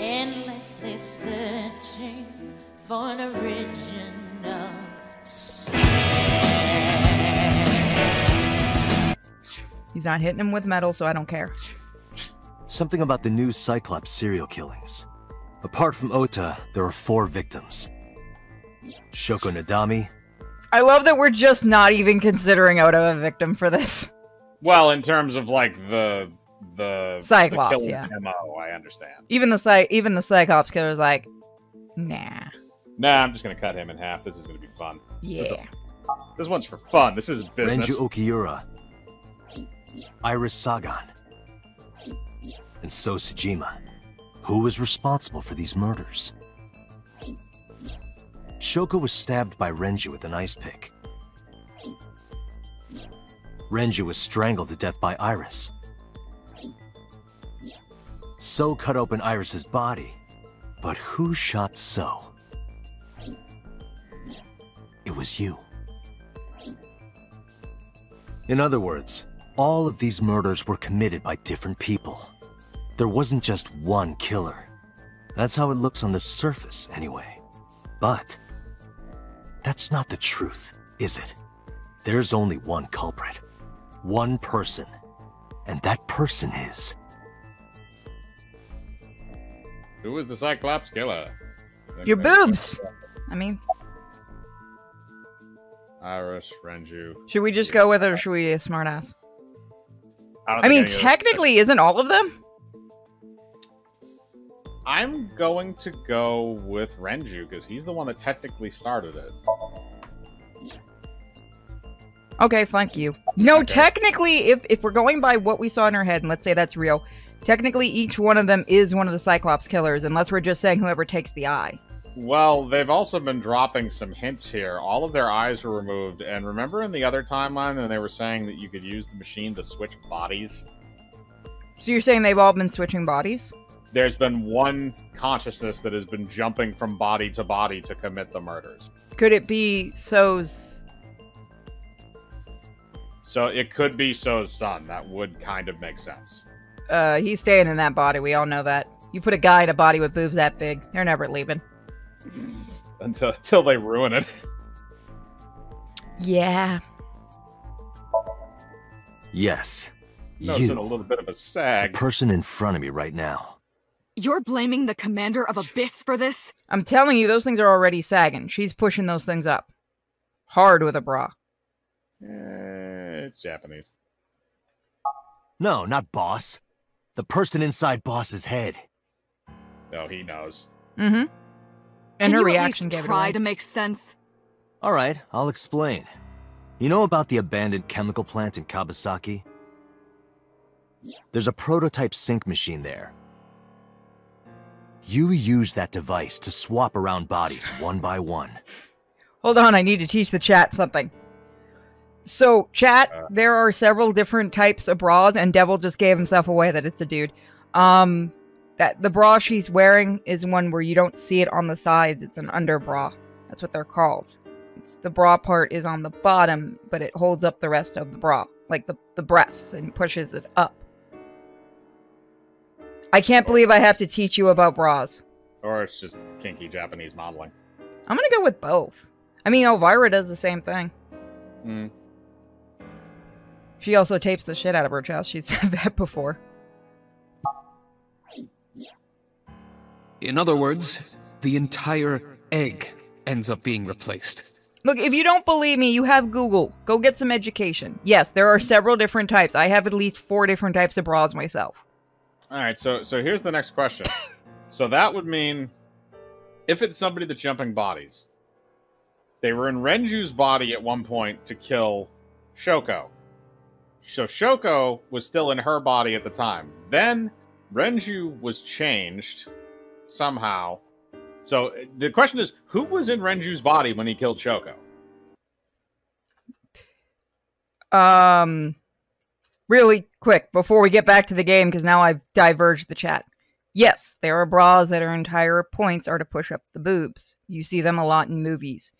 endlessly searching for an original sin. He's not hitting him with metal, so I don't care. Something about the new Cyclops serial killings. Apart from Ota, there are 4 victims. Shoko Nadami. I love that we're just not even considering Ota a victim for this. Well, in terms of like the Cyclops, the yeah. MO, I understand. Even the Cyclops killer's like, nah. Nah, I'm just gonna cut him in half. This is gonna be fun. Yeah. This one's for fun. This isn't business. Renju Okiura. Iris Sagan. And So Sejima. Who was responsible for these murders? Shoko was stabbed by Renju with an ice pick. Renju was strangled to death by Iris. So cut open Iris's body. But who shot So? It was you. In other words, all of these murders were committed by different people. There wasn't just one killer. That's how it looks on the surface, anyway. But that's not the truth, is it? There's only one culprit. One person. And that person is... Who was the Cyclops killer? Your boobs! I mean... Iris, Renju. Should we just go with it, or should we be a smartass? I I mean, technically, isn't all of them? I'm going to go with Renju, because he's the one that technically started it. Okay, thank you. No, Okay. technically, if we're going by what we saw in our head, and let's say that's real, technically each one of them is one of the Cyclops killers, unless we're just saying whoever takes the eye. Well, they've also been dropping some hints here. All of their eyes were removed, and remember in the other timeline when they were saying that you could use the machine to switch bodies? So you're saying they've all been switching bodies? There's been one consciousness that has been jumping from body to commit the murders. Could it be So's... So it could be So's son. That would kind of make sense. He's staying in that body, we all know that. You put a guy in a body with boobs that big, they're never leaving. Until they ruin it. Yeah. Yes. Noticing a You. little bit of a The sag. person in front of me right now. You're blaming the commander of Abyss for this? I'm telling you, those things are already sagging. She's pushing those things up. Hard with a bra. It's Japanese. No, not boss. The person inside boss's head. Oh, he knows. Mm-hmm. And Can her you reaction at gave least it try away. to make sense? All right, I'll explain. You know about the abandoned chemical plant in Kawasaki? There's a prototype sync machine there. You use that device to swap around bodies one by one. Hold on, I need to teach the chat something. So, chat, there are several different types of bras, and Devil just gave himself away that it's a dude. That the bra she's wearing is one where you don't see it on the sides. It's an under bra. That's what they're called. The bra part is on the bottom, but it holds up the rest of the bra, like the breasts, and pushes it up. I can't believe I have to teach you about bras. Or it's just kinky Japanese modeling. I'm gonna go with both. I mean, Elvira does the same thing. Hmm. She also tapes the shit out of her chest. She's said that before. In other words, the entire egg ends up being replaced. Look, if you don't believe me, you have Google. Go get some education. Yes, there are several different types. I have at least 4 different types of bras myself. All right, so here's the next question. So that would mean, if it's somebody that's jumping bodies, they were in Renju's body at one point to kill Shoko. So Shoko was still in her body at the time. Then Renju was changed somehow. So the question is, who was in Renju's body when he killed Shoko? Really quick, before we get back to the game, because now I've diverged the chat. Yes, there are bras that their entire points are to push up the boobs. You see them a lot in movies.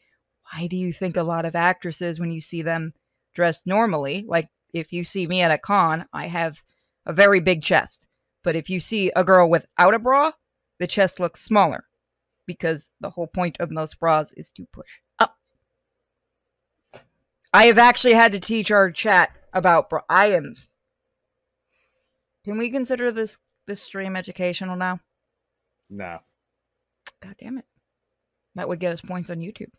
Why do you think a lot of actresses, when you see them dressed normally, like if you see me at a con, I have a very big chest. But if you see a girl without a bra, the chest looks smaller. Because the whole point of most bras is to push up. I have actually had to teach our chat about bra. Can we consider this stream educational now? No. God damn it. That would get us points on YouTube.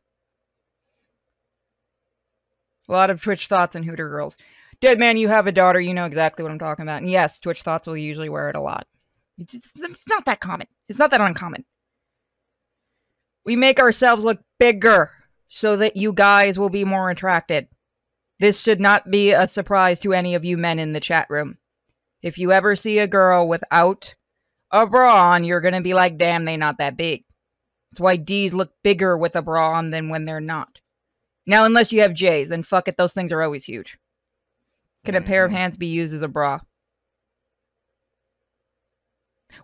A lot of Twitch thoughts and Hooter girls. Dead man, you have a daughter. You know exactly what I'm talking about. And yes, Twitch thoughts will usually wear it a lot. It's not that common. It's not that uncommon. We make ourselves look bigger so that you guys will be more attracted. This should not be a surprise to any of you men in the chat room. If you ever see a girl without a bra on, you're going to be like, damn, they not that big. That's why D's look bigger with a bra on than when they're not. Now, unless you have J's, then fuck it, those things are always huge. Can a pair of hands be used as a bra?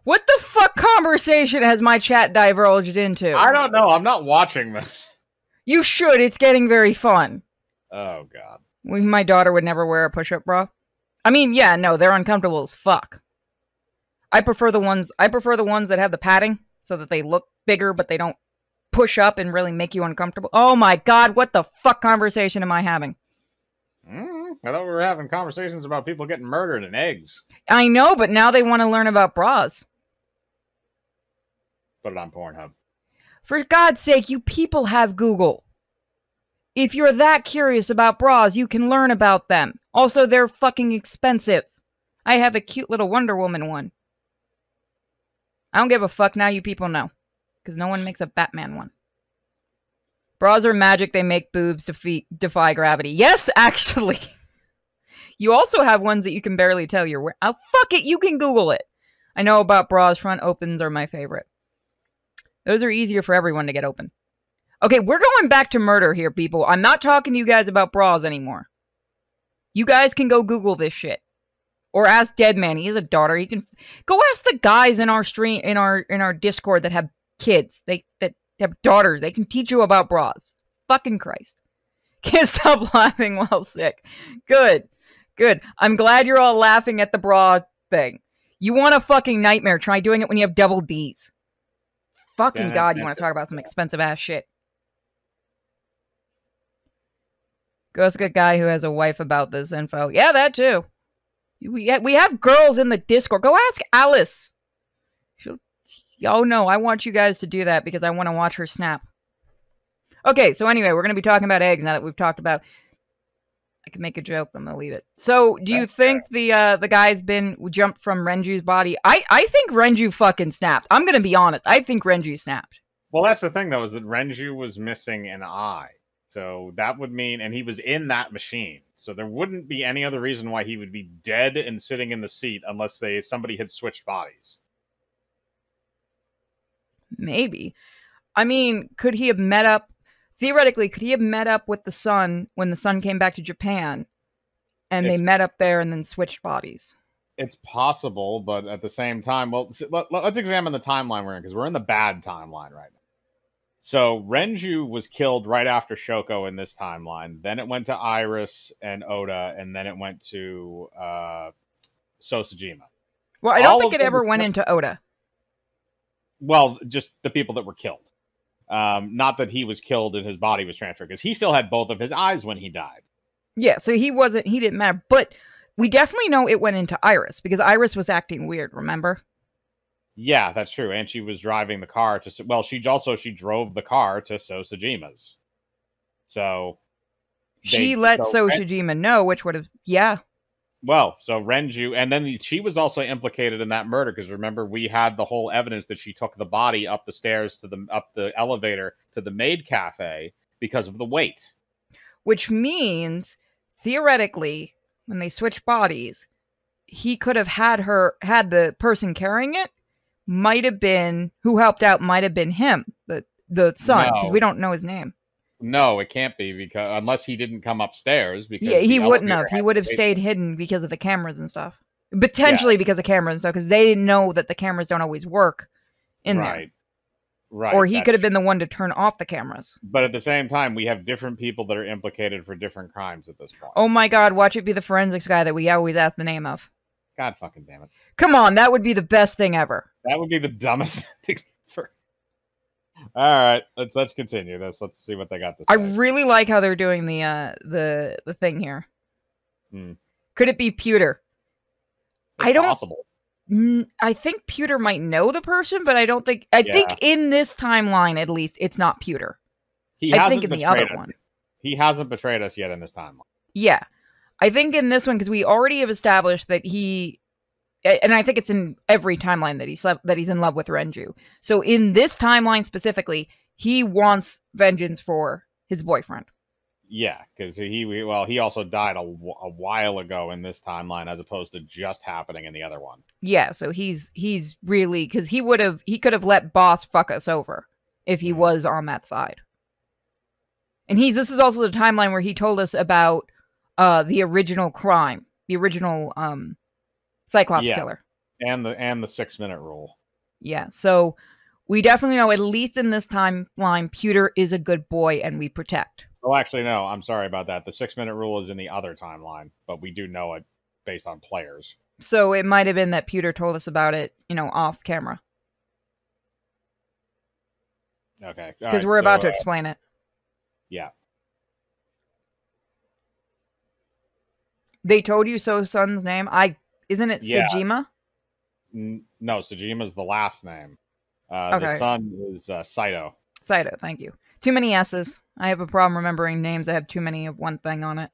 What the fuck conversation has my chat diverged into? I don't know. I'm not watching this. You should. It's getting very fun. Oh, God. My daughter would never wear a push-up bra. I mean, yeah, no, they're uncomfortable as fuck. I prefer the ones that have the padding so that they look bigger, but they don't push up and really make you uncomfortable. Oh my God, what the fuck conversation am I having? I thought we were having conversations about people getting murdered in eggs. I know, but now they want to learn about bras. Put it on Pornhub. For God's sake, you people have Google. If you're that curious about bras, you can learn about them. Also, they're fucking expensive. I have a cute little Wonder Woman one. I don't give a fuck, now you people know. Because no one makes a Batman one. Bras are magic, they make boobs defy gravity. Yes, actually. You also have ones that you can barely tell you're wearing. Oh, fuck it, you can Google it. I know about bras, front opens are my favorite. Those are easier for everyone to get open. Okay, we're going back to murder here, people. I'm not talking to you guys about bras anymore. You guys can go Google this shit. Or ask Deadman. He has a daughter. He can go ask the guys in our stream in our Discord that have kids. That have daughters. They can teach you about bras. Fucking Christ. Can't stop laughing while sick. Good. Good. I'm glad you're all laughing at the bra thing. You want a fucking nightmare. Try doing it when you have double D's. Fucking God, you want to talk about some expensive ass shit. Go ask a guy who has a wife about this info. Yeah, that too. We have girls in the Discord. Go ask Alice. Oh no, I want you guys to do that because I want to watch her snap. Okay, so anyway, we're going to be talking about eggs now that we've talked about. I can make a joke, but I'm going to leave it. So, do you think the guy's been jumped from Renju's body? I think Renju fucking snapped. I'm going to be honest. I think Renju snapped. Well, that's the thing, though, is that Renju was missing an eye. So that would mean, and he was in that machine. So there wouldn't be any other reason why he would be dead and sitting in the seat unless somebody had switched bodies. Maybe. I mean, could he have met up? Theoretically, could he have met up with the son when the son came back to Japan and they met up there and then switched bodies? It's possible, but at the same time, well, let's examine the timeline we're in because we're in the bad timeline right now. So Renju was killed right after Shoko in this timeline. Then it went to Iris and Oda, and then it went to Sosajima. Well, I don't think it ever went into Oda. Well, just the people that were killed. Not that he was killed and his body was transferred, because he still had both of his eyes when he died. Yeah, so he didn't matter. But we definitely know it went into Iris, because Iris was acting weird, remember? Yeah, that's true. And she was driving the car to... Well, she drove the car to Sosajima's. So... She let Sosajima know, which would have... Yeah. Well, so Renju... And then she was also implicated in that murder, because remember, we had the whole evidence that she took the body up the stairs up the elevator to the maid cafe because of the weight. Which means, theoretically, when they switched bodies, he could have had the person carrying it, might have been, who helped out might have been him, the son, because we don't know his name. No, it can't be, because unless he didn't come upstairs. Because yeah, he wouldn't have. He would have stayed hidden because of the cameras and stuff. Potentially because of cameras and stuff, because they didn't know that the cameras don't always work in there. Right. Or he could have been the one to turn off the cameras. But at the same time, we have different people that are implicated for different crimes at this point. Oh my God, watch it be the forensics guy that we always ask the name of. God fucking damn it. Come on, that would be the best thing ever. That would be the dumbest thing ever. All right, let's continue this. Let's see what they got to say. I really like how they're doing the thing here. Could it be pewter? It's I don't. Possible. I think pewter might know the person, but I don't think. I think in this timeline, at least, it's not pewter. I think in the other one. He hasn't betrayed us yet in this timeline. Yeah, I think in this one because we already have established that he. And I think it's in every timeline that he's in love with Renju. So in this timeline specifically, he wants vengeance for his boyfriend. Yeah, because he also died a while ago in this timeline, as opposed to just happening in the other one. Yeah, so he's really because he could have let Boss fuck us over if he was on that side. And this is also the timeline where he told us about the original crime, the original Cyclops killer. And the 6-minute rule. Yeah, so we definitely know, at least in this timeline, Pewter is a good boy and we protect. Oh, actually, no, I'm sorry about that. The 6-minute rule is in the other timeline, but we do know it based on players. So it might have been that Pewter told us about it, off camera. Okay. Because we're about to explain it. Yeah. They told you So-sun's name? Isn't it Sejima? No, Sejima's the last name. Okay. The son is Saito. Saito, thank you. Too many S's. I have a problem remembering names that have too many of one thing on it.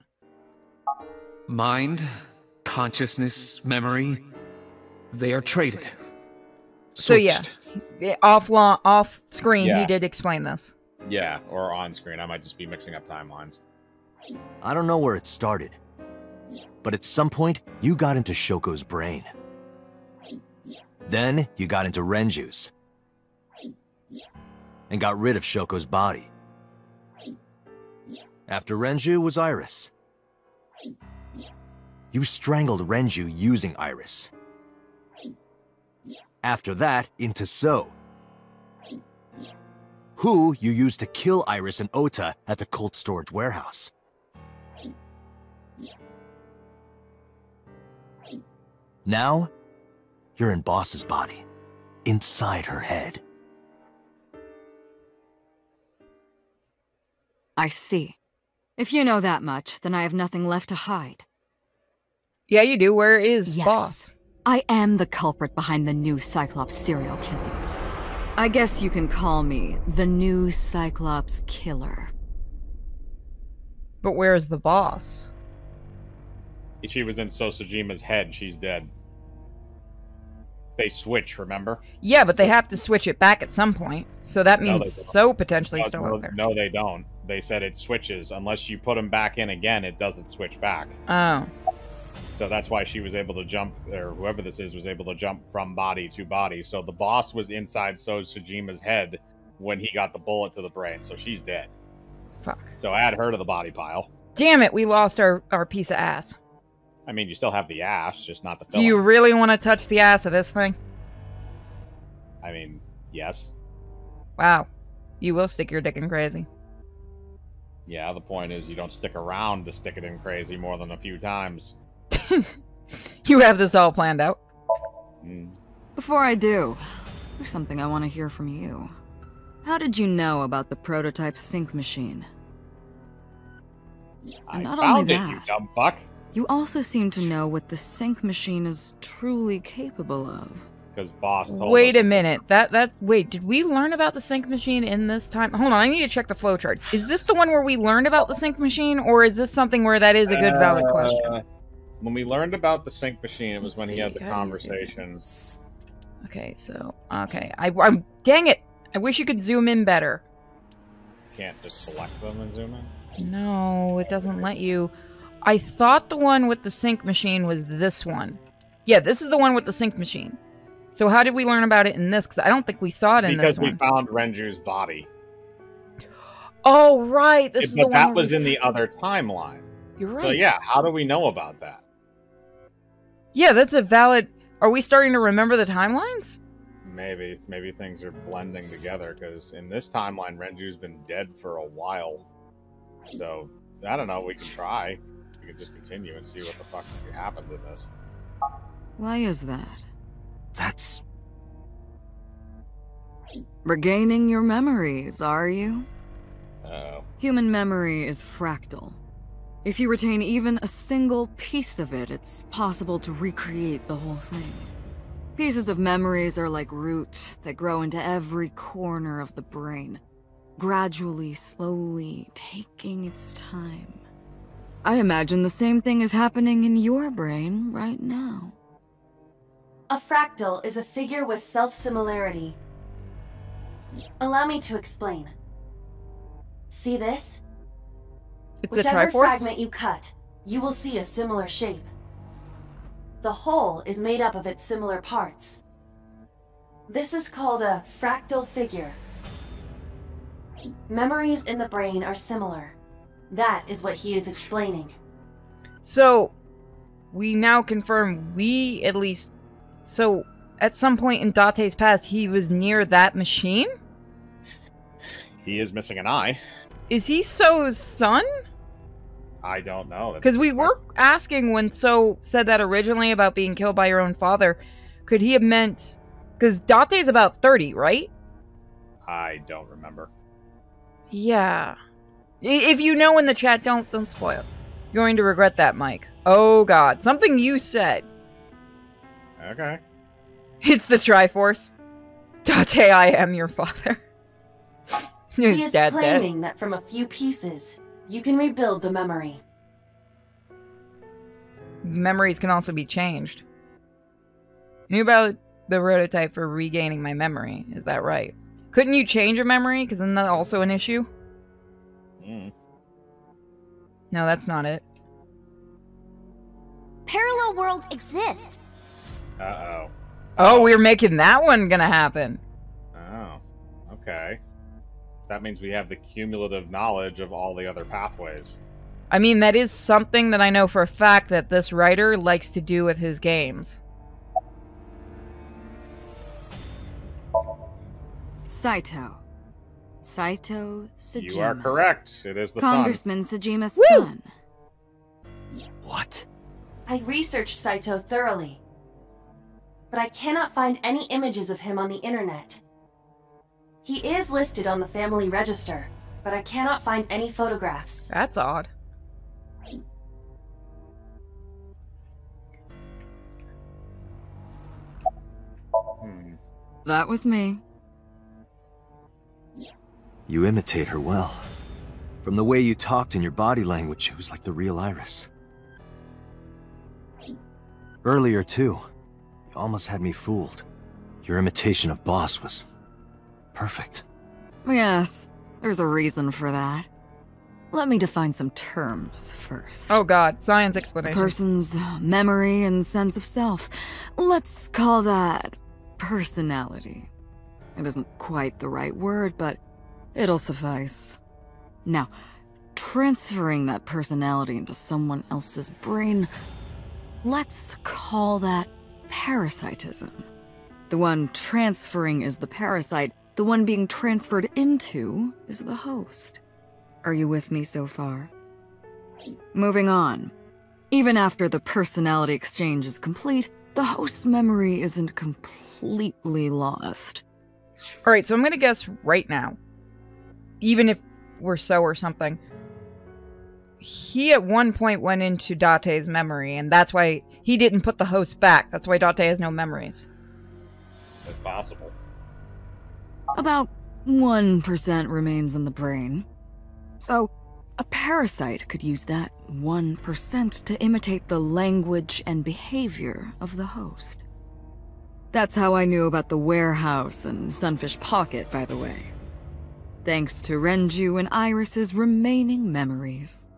Mind, consciousness, memory, they are traded. Switched. So yeah, off screen, he did explain this. Yeah, or on screen. I might just be mixing up timelines. I don't know where it started, but at some point, you got into Shoko's brain. Then, you got into Renju's. And got rid of Shoko's body. After Renju was Iris. You strangled Renju using Iris. After that, into So. Who you used to kill Iris and Ota at the cult storage warehouse. Now, you're in Boss's body, inside her head. I see. If you know that much, then I have nothing left to hide. Yeah, you do. Where is Boss? I am the culprit behind the new Cyclops serial killings. I guess you can call me the new Cyclops killer. But where's the boss? She was in Sosajima's head. She's dead. They switch, remember? Yeah, but they have to switch it back at some point. So that means So potentially still out there. No, they don't. They said it switches. Unless you put him back in again, it doesn't switch back. Oh. So that's why she was able to jump, or whoever this is was able to jump from body to body. So the boss was inside Sosajima's head when he got the bullet to the brain. So she's dead. Fuck. So add her to the body pile. Damn it, we lost our piece of ass. I mean, you still have the ass, just not the filling. Do you really want to touch the ass of this thing? I mean, yes. Wow. You will stick your dick in crazy. Yeah, the point is you don't stick around to stick it in crazy more than a few times. You have this all planned out. Before I do, there's something I want to hear from you. How did you know about the prototype sync machine? And not only that, you dumb fuck. You also seem to know what the sync machine is truly capable of. Because Boss told us. Wait a minute. Wait, did we learn about the sync machine in this time? Hold on, I need to check the flowchart. Is this the one where we learned about the sync machine, or is this something where that is a good valid question? When we learned about the sync machine, it was when he had the conversation. Okay, so I'm dang it! I wish you could zoom in better. Can't just select them and zoom in? No, it doesn't let you. I thought the one with the sync machine was this one. Yeah, this is the one with the sync machine. So how did we learn about it in this? Because I don't think we saw it in this one. Because we found Renju's body. Oh, right. This is the one. That was in the other timeline. You're right. So yeah, how do we know about that? Yeah, that's a valid... Are we starting to remember the timelines? Maybe things are blending together, because in this timeline, Renju's been dead for a while. So, I don't know, we can try. We can just continue and see what the fuck happens in this. Why is that? That's... Regaining your memories, are you? Oh. Human memory is fractal. If you retain even a single piece of it, it's possible to recreate the whole thing. Pieces of memories are like roots that grow into every corner of the brain, gradually, slowly, taking its time. I imagine the same thing is happening in your brain right now. A fractal is a figure with self-similarity. Allow me to explain. See this? It's a Whichever Triforce? fragment you cut, you will see a similar shape. The whole is made up of its similar parts. This is called a fractal figure. Memories in the brain are similar. That is what he is explaining. So, we now confirm at least... So, at some point in Date's past, he was near that machine? He is missing an eye. Is he So's son? I don't know. Because we were asking when So said that originally about being killed by your own father, could he have meant... Because Date's about 30, right? I don't remember. Yeah. If you know in the chat, don't spoil. You're going to regret that, Mike. Oh god, something you said. Okay. It's the Triforce. Date, I am your father. He is claiming that from a few pieces, you can rebuild the memory. Memories can also be changed. Knew about the prototype for regaining my memory. Is that right? Couldn't you change your memory? Because isn't that also an issue? No, that's not it. Parallel worlds exist. Uh-oh. Oh, we're making that one gonna happen. Oh. Okay. That means we have the cumulative knowledge of all the other pathways. I mean, that is something that I know for a fact that this writer likes to do with his games. Saito. Saito Sejima. You are correct. It is the Congressman Sejima's Woo! son. What? I researched Saito thoroughly, but I cannot find any images of him on the internet. He is listed on the family register, but I cannot find any photographs. That's odd. son. That was me. You imitate her well. From the way you talked and your body language, it was like the real Iris. Earlier, too, you almost had me fooled. Your imitation of Boss was perfect. Yes, there's a reason for that. Let me define some terms first. Oh god, science A explanation. person's memory and sense of self. Let's call that personality. It isn't quite the right word, but it'll suffice. Now, transferring that personality into someone else's brain, let's call that parasitism. The one transferring is the parasite, the one being transferred into is the host. Are you with me so far? Moving on. Even after the personality exchange is complete, the host's memory isn't completely lost. Alright, so I'm gonna guess right now, even if we're so or something, he at one point went into Date's memory, and that's why he didn't put the host back. That's why Date has no memories. It's possible. About 1% remains in the brain. So, a parasite could use that 1% to imitate the language and behavior of the host. That's how I knew about the warehouse and Sunfish Pocket, by the way. Thanks to Renju and Iris's remaining memories.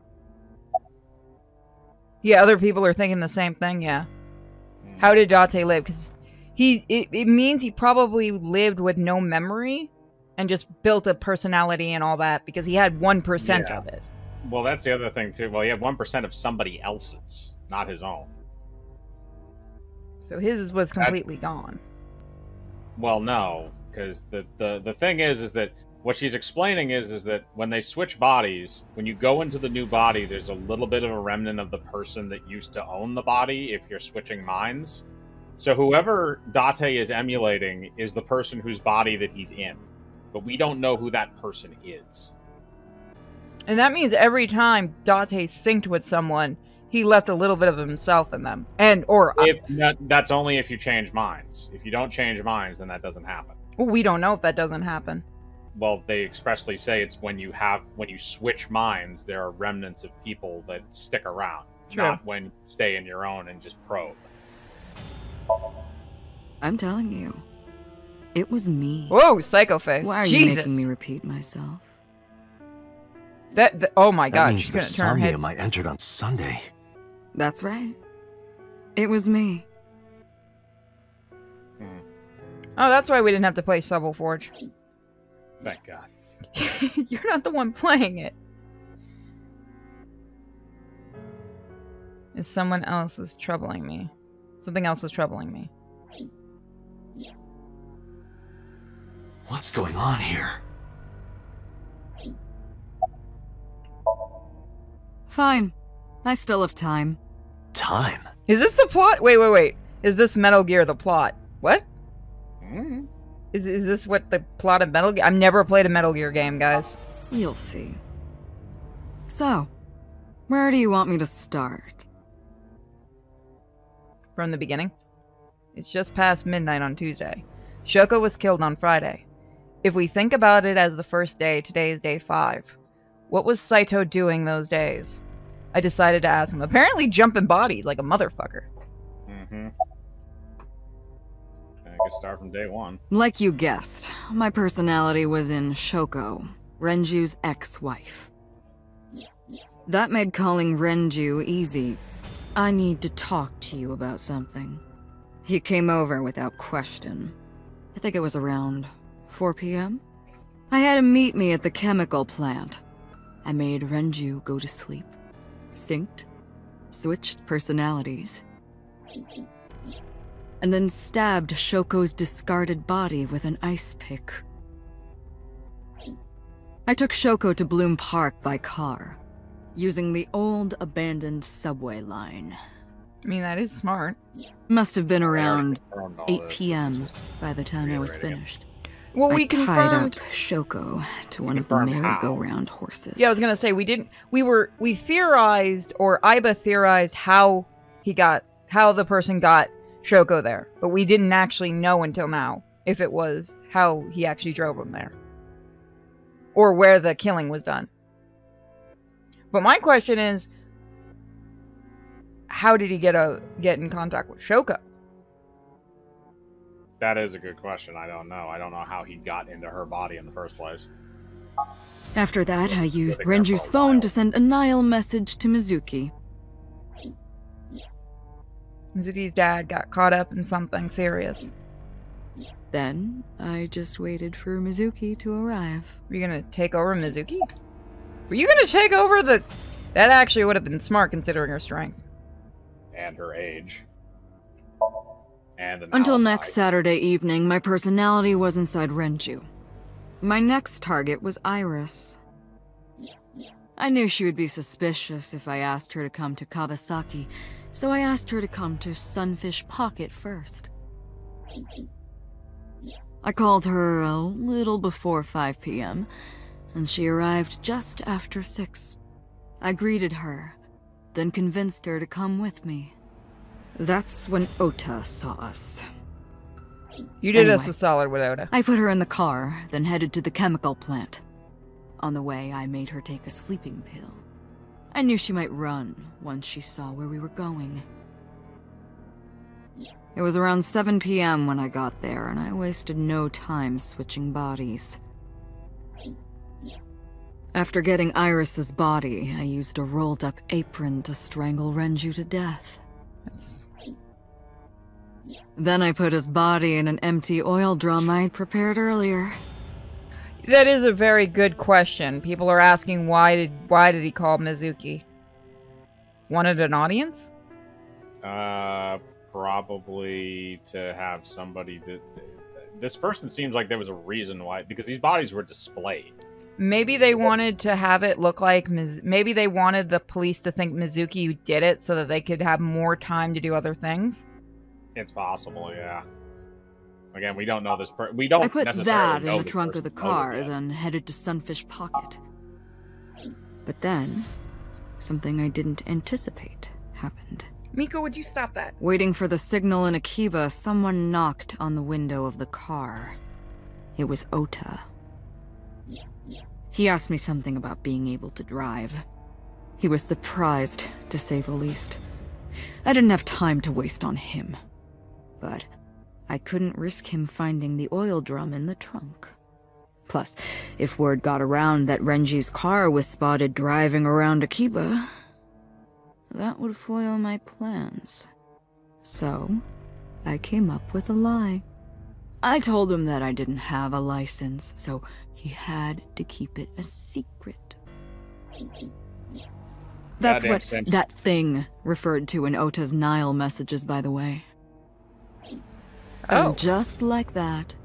Yeah, other people are thinking the same thing, yeah. How did Date live? Because it means he probably lived with no memory and just built a personality and all that because he had 1% Yeah. of it. Well, that's the other thing, too. Well, he had 1% of somebody else's, not his own. So his was completely gone. Well, no, because the thing is that what she's explaining is that when they switch bodies, when you go into the new body, there's a little bit of a remnant of the person that used to own the body if you're switching minds. So whoever Date is emulating is the person whose body that he's in. But we don't know who that person is. And that means every time Date synced with someone, he left a little bit of himself in them. That's only if you change minds. If you don't change minds, then that doesn't happen. Well, we don't know if that doesn't happen. Well, they expressly say it's when you switch minds, there are remnants of people that stick around. True. Not when you stay in your own and just probe. I'm telling you, it was me. Whoa, psycho face. Why are Jesus. you making me repeat myself? Oh my That god, means she's the gonna turn her head. Somnium I entered on Sunday. That's right. It was me. Oh, that's why we didn't have to play Subtle Forge. Thank God. You're not the one playing it. Someone else was troubling me. Something else was troubling me. What's going on here? Fine. I still have time. Time? Is this the plot? Wait. Is this Metal Gear the plot? What? Mm-hmm. Is this what the plot of Metal Gear? I've never played a Metal Gear game, guys. You'll see. So, where do you want me to start? From the beginning. It's just past midnight on Tuesday. Shoko was killed on Friday. If we think about it as the first day, today is day 5. What was Saito doing those days? I decided to ask him. Apparently jumping bodies like a motherfucker. Mm-hmm. I guess start from day 1. Like you guessed, my personality was in Shoko, Renju's ex-wife. That made calling Renju easy. I need to talk to you about something. He came over without question. I think it was around 4 p.m. I had him meet me at the chemical plant. I made Renju go to sleep. Synced, switched personalities, and then stabbed Shoko's discarded body with an ice pick. I took Shoko to Bloom Park by car, using the old abandoned subway line. I mean, that is smart. Must have been around 8 p.m. by the time I was finished. Well, we I tied confirmed. up Shoko to one of the Confirmed how? merry-go-round horses. Yeah, I was gonna say we theorized, or Iba theorized how the person got Shoko there, but we didn't actually know until now if it was how he actually drove him there, or where the killing was done. But my question is, how did he get in contact with Shoko? That is a good question. I don't know. I don't know how he got into her body in the first place. After that, I used Renju's phone to send a Nile message to Mizuki. Mizuki's dad got caught up in something serious. Then, I just waited for Mizuki to arrive. Were you gonna take over Mizuki? Were you gonna take over the... That actually would have been smart considering her strength. And her age. And an Until alibi. next Saturday evening, my personality was inside Renju. My next target was Iris. I knew she would be suspicious if I asked her to come to Kawasaki, so I asked her to come to Sunfish Pocket first. I called her a little before 5 p.m., and she arrived just after 6. I greeted her, then convinced her to come with me. That's when Ota saw us. You did us Anyway, a solid with Oda. I put her in the car, then headed to the chemical plant. On the way, I made her take a sleeping pill. I knew she might run once she saw where we were going. It was around 7 p.m. when I got there, and I wasted no time switching bodies. After getting Iris's body, I used a rolled-up apron to strangle Renju to death. Then I put his body in an empty oil drum I'd prepared earlier. That is a very good question. People are asking why did he call Mizuki? Wanted an audience? Probably to have somebody that... This person seems like there was a reason why, because these bodies were displayed. Maybe they wanted to have it look like... Maybe they wanted the police to think Mizuki did it so that they could have more time to do other things. It's possible, yeah. Again, we don't know this. We don't I put necessarily that know in the trunk of the person's motive car, yet. then headed to Sunfish Pocket. But then, something I didn't anticipate happened. Miko, would you stop that? Waiting for the signal in Akiba, someone knocked on the window of the car. It was Ota. He asked me something about being able to drive. He was surprised, to say the least. I didn't have time to waste on him. But I couldn't risk him finding the oil drum in the trunk. Plus, if word got around that Renji's car was spotted driving around Akiba, that would foil my plans. So, I came up with a lie. I told him that I didn't have a license, so he had to keep it a secret. That's Goddamn what simp. that thing referred to in Ota's Nile messages, by the way. Oh. And just like that,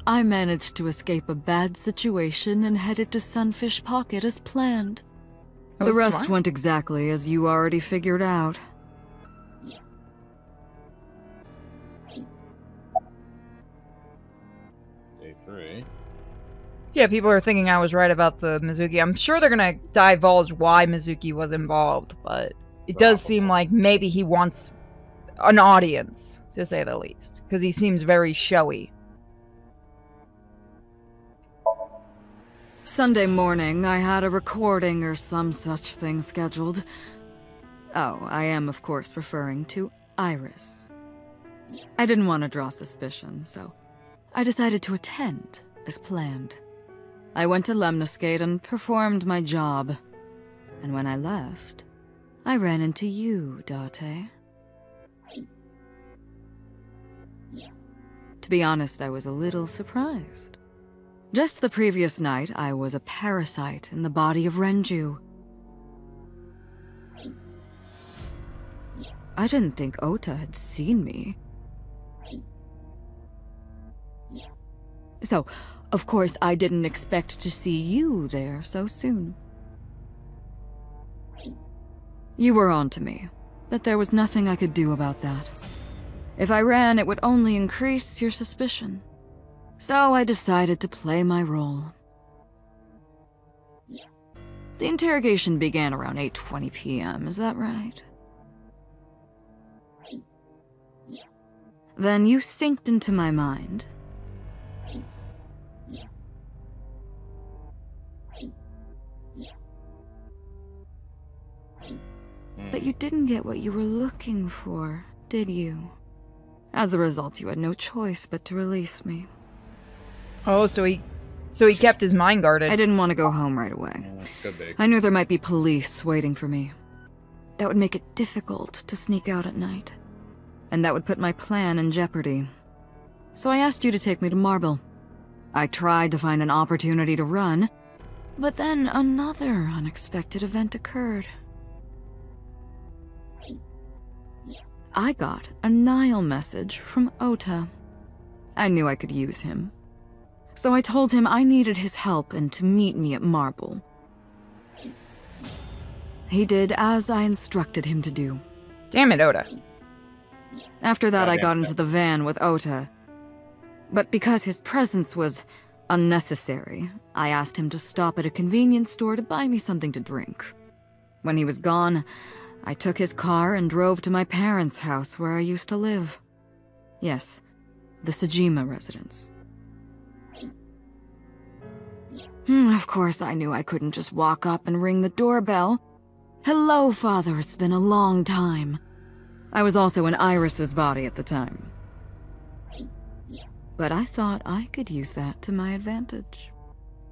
I managed to escape a bad situation and headed to Sunfish Pocket as planned. That The was rest smart. went exactly as you already figured out. Day 3. Yeah, people are thinking I was right about the Mizuki. I'm sure they're gonna divulge why Mizuki was involved, but it does seem like maybe he wants an audience, to say the least, because he seems very showy. Sunday morning, I had a recording or some such thing scheduled. Oh, I am, of course, referring to Iris. I didn't want to draw suspicion, so I decided to attend, as planned. I went to Lemniscate and performed my job. And when I left, I ran into you, Date. To be honest, I was a little surprised. Just the previous night, I was a parasite in the body of Renju. I didn't think Ota had seen me. So, of course, I didn't expect to see you there so soon. You were on to me, but there was nothing I could do about that. If I ran, it would only increase your suspicion. So I decided to play my role. The interrogation began around 8:20 p.m., is that right? Then you synced into my mind. But you didn't get what you were looking for, did you? As a result, you had no choice but to release me. Oh, so he kept his mind guarded. I didn't want to go home right away. Could be. I knew there might be police waiting for me. That would make it difficult to sneak out at night. And that would put my plan in jeopardy. So I asked you to take me to Marble. I tried to find an opportunity to run, but then another unexpected event occurred. I got a Nile message from Ota. I knew I could use him. So I told him I needed his help and to meet me at Marble. He did as I instructed him to do. Damn it, Oda. After that, I got into the van with Ota. But because his presence was unnecessary, I asked him to stop at a convenience store to buy me something to drink. When he was gone, I took his car and drove to my parents' house where I used to live. Yes, the Sajima residence. Of course, I knew I couldn't just walk up and ring the doorbell. Hello, Father, it's been a long time. I was also in Iris's body at the time. But I thought I could use that to my advantage.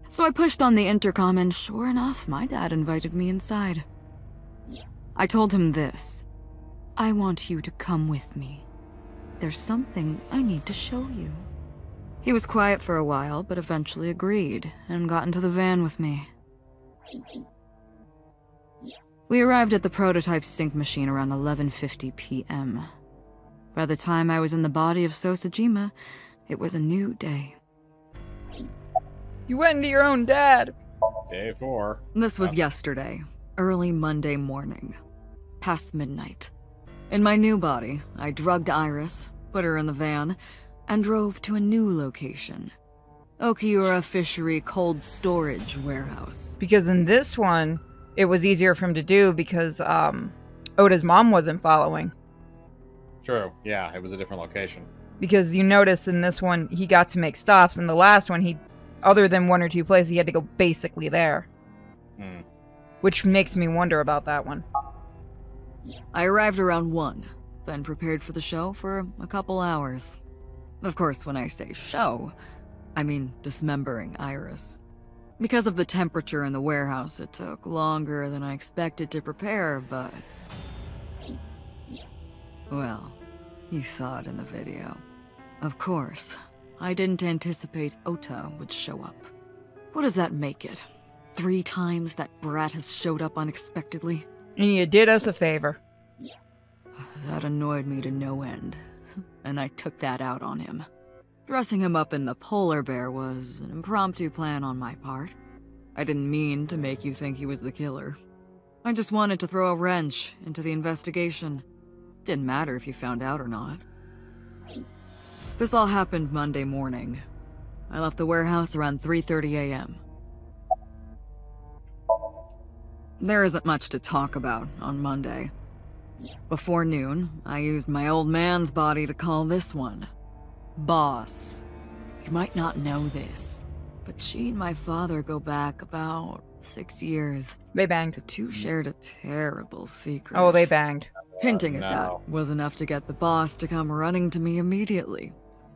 So I pushed on the intercom and sure enough, my dad invited me inside. I told him this. I want you to come with me. There's something I need to show you. He was quiet for a while, but eventually agreed and got into the van with me. We arrived at the prototype sync machine around 11:50 p.m. By the time I was in the body of Sosajima, it was a new day. You went into your own dad. Day 4. This was yesterday, early Monday morning, past midnight. In my new body, I drugged Iris, put her in the van, and drove to a new location. Okiura Fishery Cold Storage Warehouse. Because in this one, it was easier for him to do because Oda's mom wasn't following. True. Yeah, it was a different location. Because you notice in this one, he got to make stops. In the last one, other than 1 or 2 places, he had to go basically there. Hmm. Which makes me wonder about that one. I arrived around 1, then prepared for the show for a couple hours. Of course, when I say show, I mean dismembering Iris. Because of the temperature in the warehouse, it took longer than I expected to prepare, but... well, you saw it in the video. Of course, I didn't anticipate Ota would show up. What does that make it? 3 times that brat has showed up unexpectedly? And you did us a favor. That annoyed me to no end, and I took that out on him. Dressing him up in the polar bear was an impromptu plan on my part. I didn't mean to make you think he was the killer. I just wanted to throw a wrench into the investigation. Didn't matter if you found out or not. This all happened Monday morning. I left the warehouse around 3:30 a.m. There isn't much to talk about on Monday. Before noon, I used my old man's body to call this one Boss. You might not know this, but she and my father go back about 6 years. They banged. The two shared a terrible secret. Oh, they banged. Hinting at that was enough to get the boss to come running to me immediately.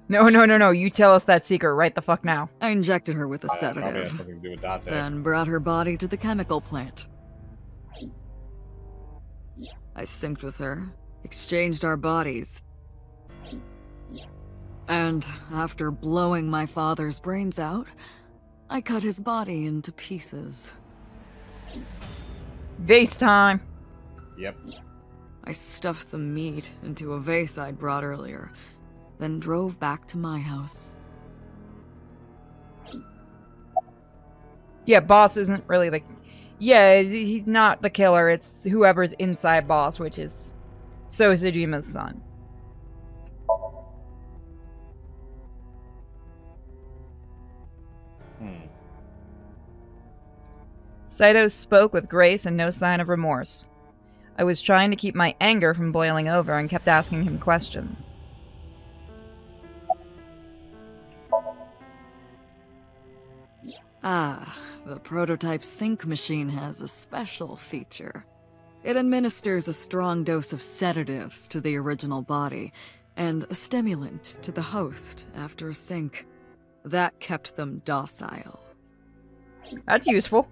No. You tell us that secret right the fuck now. I injected her with a Probably has sedative, something to do with Date. then brought her body to the chemical plant. I synced with her, exchanged our bodies. And after blowing my father's brains out, I cut his body into pieces. Vase time. Yep. I stuffed the meat into a vase I'd brought earlier, then drove back to my house. Yeah, Boss isn't really the... Yeah, he's not the killer. It's whoever's inside Boss, which is Sosajima's son. Saito spoke with grace and no sign of remorse. I was trying to keep my anger from boiling over and kept asking him questions. The prototype sync machine has a special feature. It administers a strong dose of sedatives to the original body, and a stimulant to the host after a sync. That kept them docile. That's useful.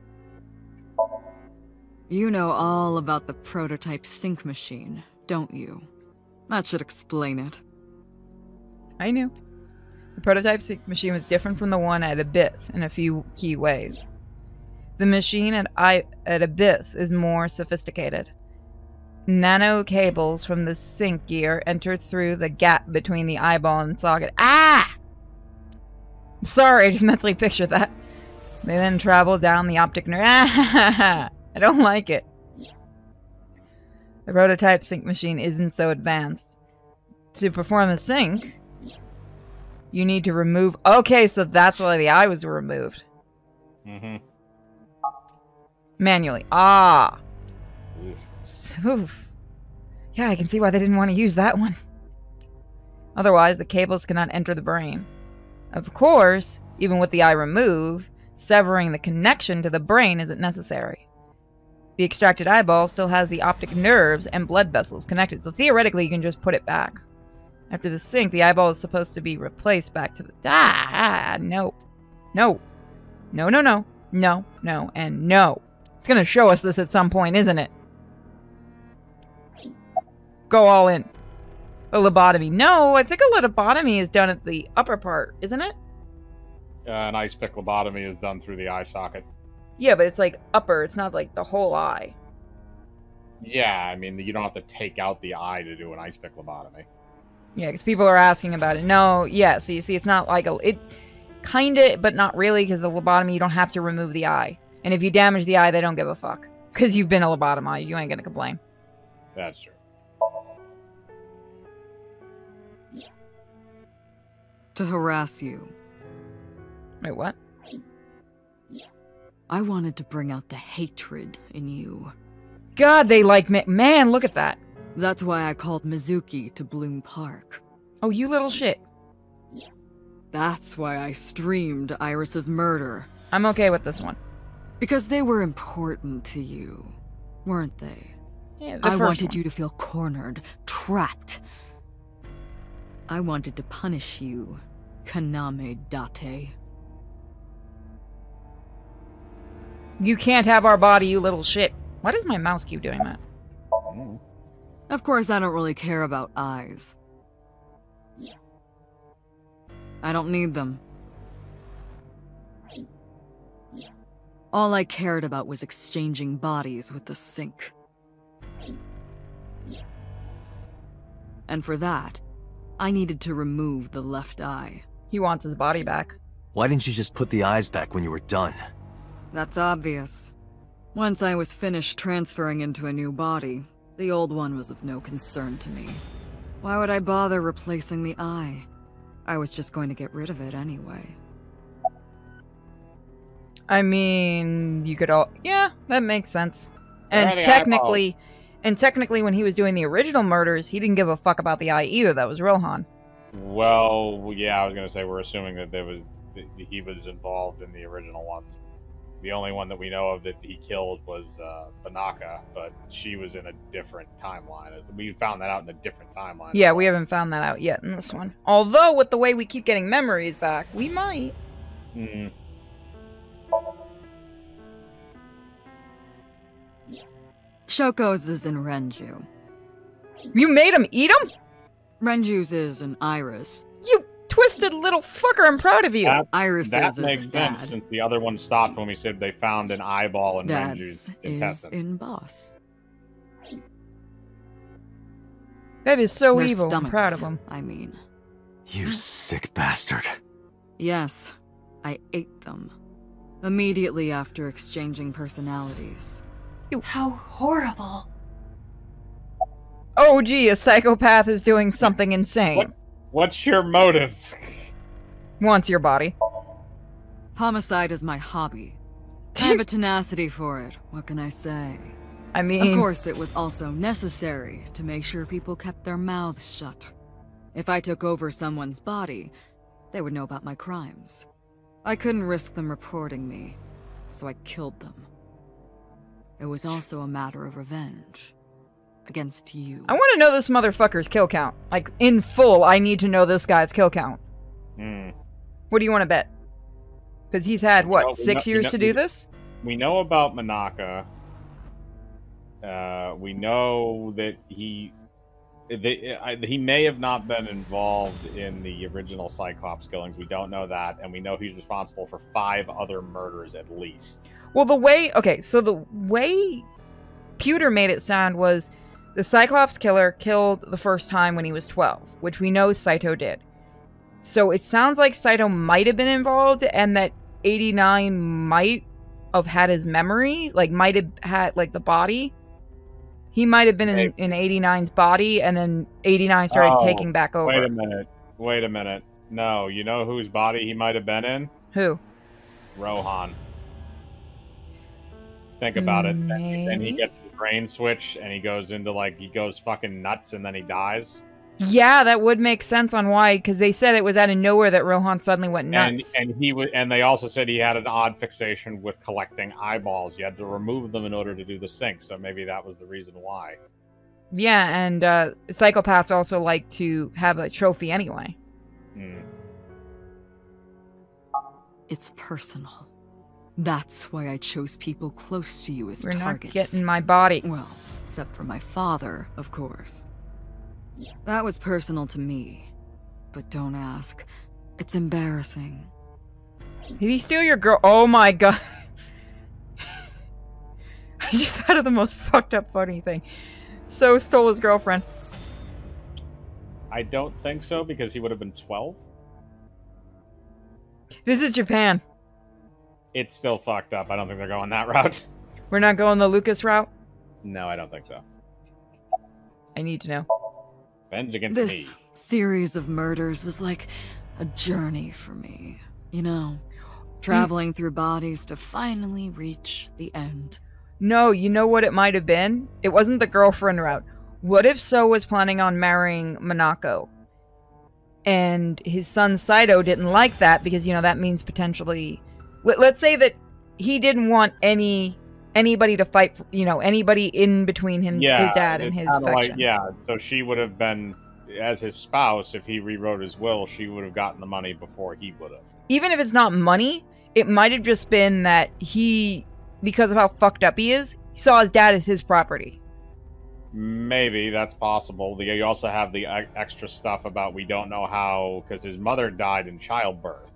You know all about the prototype sync machine, don't you? That should explain it. I knew. The prototype sync machine was different from the one at Abyss in a few key ways. The machine at Abyss is more sophisticated. Nano cables from the sync gear enter through the gap between the eyeball and socket. Ah! Sorry, I just mentally pictured that. They then travel down the optic nerve. Ah! I don't like it. The prototype sync machine isn't so advanced. To perform the sync, you need to remove... Okay, so that's why the eye was removed. Mm-hmm. Manually. Ah! Oof. Oof. Yeah, I can see why they didn't want to use that one. Otherwise, the cables cannot enter the brain. Of course, even with the eye removed, severing the connection to the brain isn't necessary. The extracted eyeball still has the optic nerves and blood vessels connected, so theoretically you can just put it back. After the sync, the eyeball is supposed to be replaced back to the... No. No. No, no, no. No, no, and no. It's gonna show us this at some point, isn't it? Go all in. A lobotomy. No, I think a lobotomy is done at the upper part, isn't it? An ice pick lobotomy is done through the eye socket. Yeah, but it's like upper. It's not like the whole eye. Yeah, I mean, you don't have to take out the eye to do an ice pick lobotomy. Yeah, because people are asking about it. No, yeah, so you see, it's not like a... It kinda, but not really, because the lobotomy, you don't have to remove the eye. And if you damage the eye, they don't give a fuck. Because you've been a lobotomized. You ain't gonna complain. That's true. To harass you. Wait, what? I wanted to bring out the hatred in you. God, they like me. Man, look at that. That's why I called Mizuki to Bloom Park. Oh, you little shit. That's why I streamed Iris's murder. I'm okay with this one. Because they were important to you, weren't they? Yeah, I wanted you to feel cornered, trapped. I wanted to punish you, Kaname Date. You can't have our body, you little shit. Why does my mouse keep doing that? Of course, I don't really care about eyes. I don't need them. All I cared about was exchanging bodies with the sink. And for that, I needed to remove the left eye. He wants his body back. Why didn't you just put the eyes back when you were done? That's obvious. Once I was finished transferring into a new body, the old one was of no concern to me. Why would I bother replacing the eye? I was just going to get rid of it anyway. I mean, you could all... Yeah, that makes sense. Where are And the technically... And technically, when he was doing the original murders, he didn't give a fuck about the eye either. That was Rohan. Well, yeah, I was gonna say we're assuming that he was involved in the original ones. The only one that we know of that he killed was Banaka, but she was in a different timeline. We found that out in a different timeline. Yeah, we haven't found that out yet in this one. Although, with the way we keep getting memories back, we might. Mm. Shoko's is in Renju. You made him eat him? Renju's is in Iris. You twisted little fucker, I'm proud of you. Iris That is makes in sense Dad. since the other one stopped when we said they found an eyeball in Renju's Dad's is intestines. in Boss. That is so Their evil. I'm stomachs, proud of him. I mean. You sick bastard. Yes, I ate them. Immediately after exchanging personalities. How horrible. Oh, gee, a psychopath is doing something insane. What's your motive? Wants your body. Homicide is my hobby. I have a tenacity for it, what can I say? I mean... Of course, it was also necessary to make sure people kept their mouths shut. If I took over someone's body, they would know about my crimes. I couldn't risk them reporting me, so I killed them. It was also a matter of revenge. Against you. I want to know this motherfucker's kill count. Like, in full, I need to know this guy's kill count. What do you want to bet? Because he's had, what, 6 years to do this? We know about Manaka. We know that he may have not been involved in the original Cyclops killings. We don't know that. And we know he's responsible for 5 other murders at least. Well, the way... Okay, so the way Pewter made it sound was the Cyclops killer killed the first time when he was 12, which we know Saito did. So it sounds like Saito might have been involved and that 89 might have had his memory, like might have had like the body. He might have been in 89's body and then 89 started taking back over. Wait a minute. No, you know whose body he might have been in? Who? Rohan. Think about it. Maybe? Then he gets his brain switch and he goes into he goes fucking nuts and then he dies. Yeah, that would make sense on why, because they said it was out of nowhere that Rohan suddenly went nuts. And they also said he had an odd fixation with collecting eyeballs. You had to remove them in order to do the sync, so maybe that was the reason why. Yeah, and psychopaths also like to have a trophy anyway. It's personal. That's why I chose people close to you as targets. We're not getting my body. Well, except for my father, of course. That was personal to me. But don't ask. It's embarrassing. Did he steal your girl? Oh my god. I just thought of the most fucked up funny thing. So stole his girlfriend. I don't think so, because he would have been 12. This is Japan. It's still fucked up. I don't think they're going that route. We're not going the Lucas route? No, I don't think so. I need to know. Revenge against This me. series of murders was like a journey for me. You know, traveling through bodies to finally reach the end. No, you know what it might have been? It wasn't the girlfriend route. What if So was planning on marrying Monako? And his son Saito didn't like that because, you know, that means potentially... Let's say that he didn't want anybody to fight, you know, anybody in between him, his dad, and his affection. So she would have been, as his spouse, if he rewrote his will, she would have gotten the money before he would have. Even if it's not money, it might have just been that he, because of how fucked up he is, he saw his dad as his property. Maybe, that's possible. You also have the extra stuff about we don't know how, because his mother died in childbirth.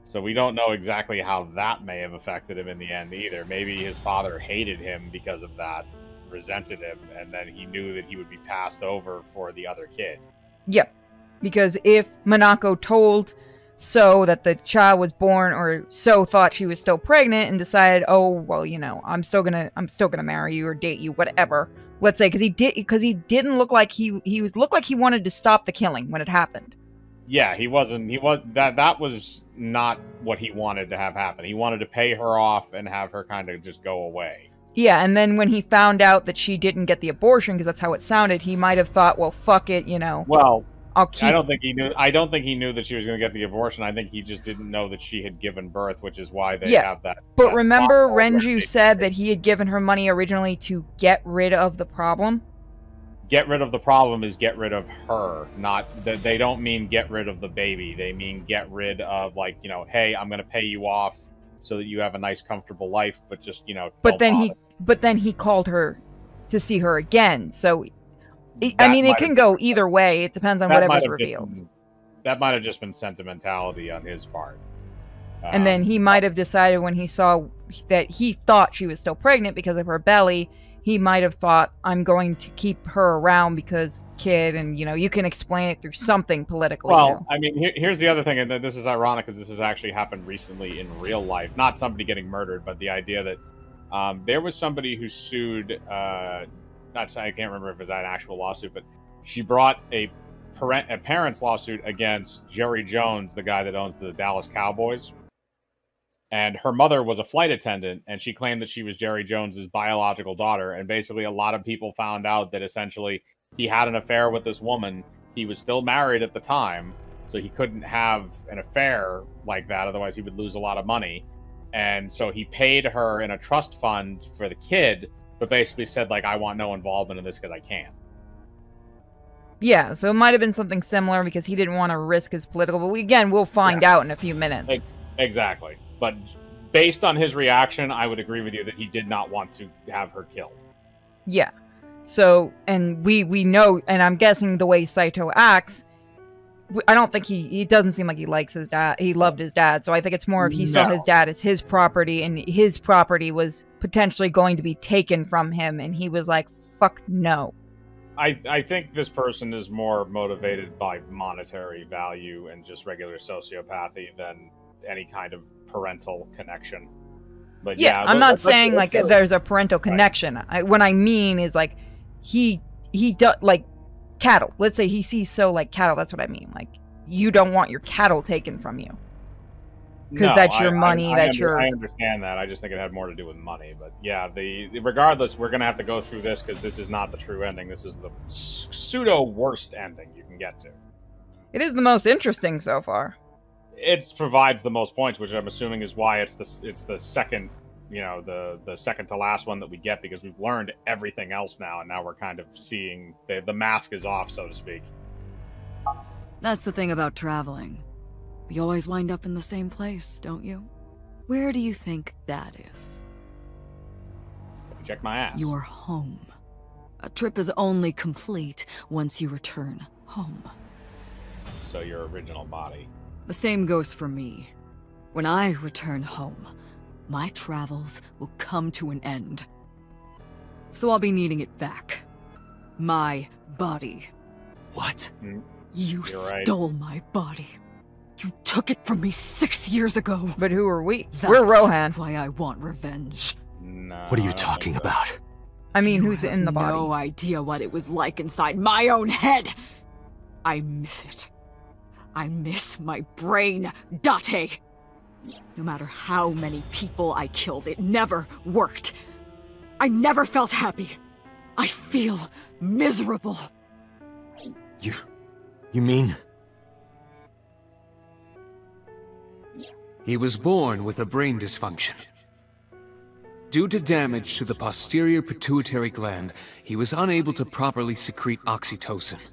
So we don't know exactly how that may have affected him in the end either. Maybe his father hated him because of that, resented him, and then he knew that he would be passed over for the other kid. Yep. Because if Monako told So that the child was born, or So thought she was still pregnant and decided, oh, well, you know, I'm still gonna marry you or date you, whatever. Let's say, because he didn't look like he looked like he wanted to stop the killing when it happened. Yeah, that was not what he wanted to have happen. He wanted to pay her off and have her kind of just go away. Yeah, and then when he found out that she didn't get the abortion, because that's how it sounded, he might have thought, well, fuck it, you know. Well, I'll keep... I don't think he knew that she was going to get the abortion. I think he just didn't know that she had given birth, which is why they have that. But remember, Renju said that he had given her money originally to get rid of the problem? Get rid of the problem is get rid of her, not that. They don't mean get rid of the baby. They mean get rid of, like, you know, hey, I'm going to pay you off so that you have a nice, comfortable life, but just, you know. But then he called her to see her again. So, I mean, it can go either way. It depends on whatever's revealed. That might have just been sentimentality on his part. And then he might have decided when he saw that he thought she was still pregnant because of her belly, he might have thought, I'm going to keep her around because kid, and, you know, you can explain it through something politically. Well, you know? I mean, here's the other thing, and this is ironic because this has actually happened recently in real life. Not somebody getting murdered, but the idea that there was somebody who sued, I can't remember if it was an actual lawsuit, but she brought a parent's lawsuit against Jerry Jones, the guy that owns the Dallas Cowboys. And her mother was a flight attendant, and she claimed that she was Jerry Jones's biological daughter. And basically, a lot of people found out that essentially he had an affair with this woman. He was still married at the time, so he couldn't have an affair like that. Otherwise, he would lose a lot of money. And so he paid her in a trust fund for the kid, but basically said, like, I want no involvement in this because I can't. Yeah, so it might have been something similar because he didn't want to risk his political... But we'll find out in a few minutes. Exactly. But based on his reaction, I would agree with you that he did not want to have her killed. Yeah. So, and we know, and I'm guessing the way Saito acts, I don't think he doesn't seem like he likes his dad. He loved his dad. So I think it's more if he saw his dad as his property, and his property was potentially going to be taken from him, and he was like, fuck no. I think this person is more motivated by monetary value and just regular sociopathy than any kind of parental connection. But yeah, I'm not saying like there's a parental connection. Right. What I mean is like he does like cattle. Let's say he sees So like cattle. That's what I mean. Like you don't want your cattle taken from you because that's your money. I understand that. I just think it had more to do with money. But yeah, regardless, we're gonna have to go through this because this is not the true ending. This is the pseudo worst ending you can get to. It is the most interesting so far. It provides the most points, which I'm assuming is why it's the second, you know, the second to last one that we get, because we've learned everything else now, and now we're kind of seeing the mask is off, so to speak. That's the thing about traveling. We always wind up in the same place, don't you? Where do you think that is? Check my ass. Your home. A trip is only complete once you return home. So your original body. The same goes for me. When I return home, my travels will come to an end. So I'll be needing it back. My body. What? You stole my body. You took it from me 6 years ago. But who are we? That's We're Rohan. Why I want revenge. No, what are you talking about? I mean, who's in the body? No idea what it was like inside my own head. I miss it. I miss my brain, Date! No matter how many people I killed, it never worked. I never felt happy. I feel miserable. You mean? He was born with a brain dysfunction. Due to damage to the posterior pituitary gland, he was unable to properly secrete oxytocin.